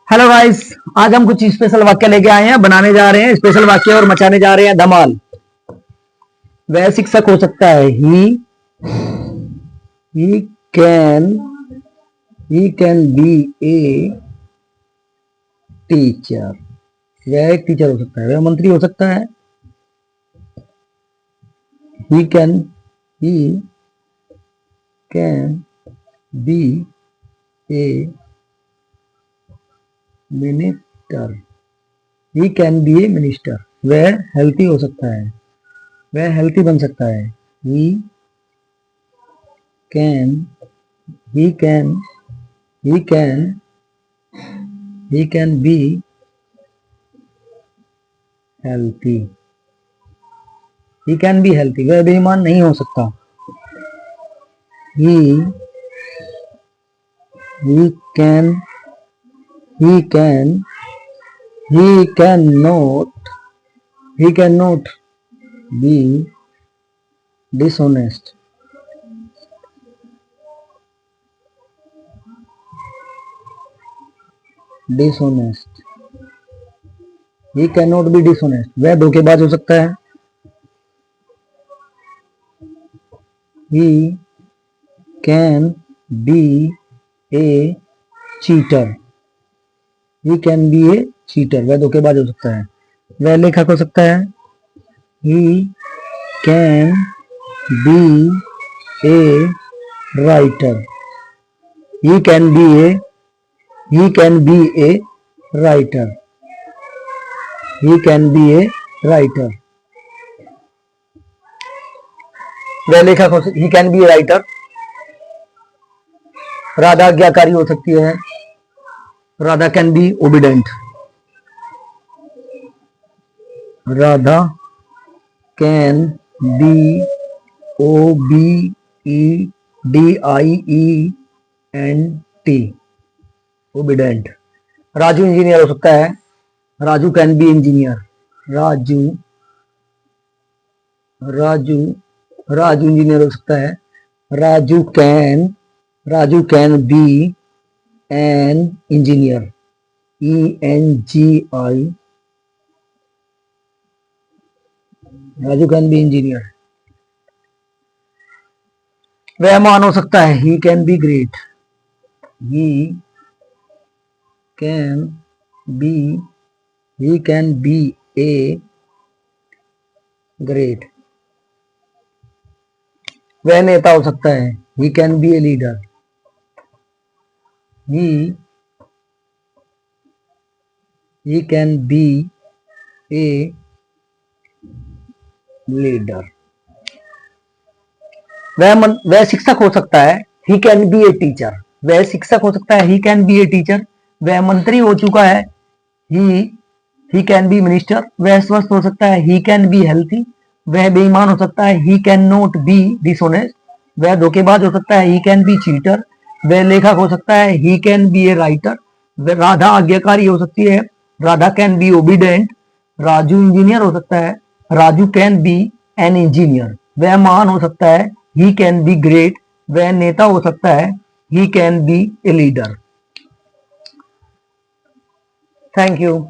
Hello guys. आज हम कुछ स्पेशल वाक्य लेके आए हैं, बनाने जा रहे हैं स्पेशल वाक्य और मचाने जा रहे हैं धमाल। वह शिक्षक हो सकता है। He can he can be a teacher. वह एक टीचर हो सकता है। वह मंत्री हो सकता है। He can he can be A minister. He can be A minister. वह हेल्थी हो सकता है। वह हेल्थी बन सकता है। He can he can he can he can be healthy। he can be healthy। वह बेईमान नहीं हो सकता। he he can he can he cannot be dishonest। he cannot be dishonest। वह धोखेबाज हो सकता है। he can be a cheater। he can be a cheater। वह धोखेबाज हो सकता है। वह लेखक हो सकता है। he can be a writer। he can be a writer। he can be a writer। वह लेखक हो सकता है। he can be a writer। Radha आज्ञाकारी हो सकती है। Radha can be obedient. Radha can be OBEDIENT obedient. Raju engineer हो सकता है। Raju can be engineer. Raju Raju Raju engineer हो सकता है। Raju can be an engineer. ENGI। Raju can be engineer. वह महान हो सकता है। He can be great. He can be a great. वह नेता हो सकता है। He can be a leader. He can be a leader. वह शिक्षक हो सकता है। He can be a teacher. वह शिक्षक हो सकता है। He can be a teacher. वह मंत्री हो चुका है। He can be minister. वह स्वस्थ हो सकता है। He can be healthy. वह बेईमान हो सकता है। He can not be dishonest. वह धोखेबाज हो सकता है। He can be cheater. वह लेखक हो सकता है। He can be a writer. Radha आज्ञाकारी हो सकती है। Radha can be obedient. Raju engineer हो सकता है। Raju can be an engineer. वह महान हो सकता है। He can be great. वह नेता हो सकता है। He can be a leader. Thank you.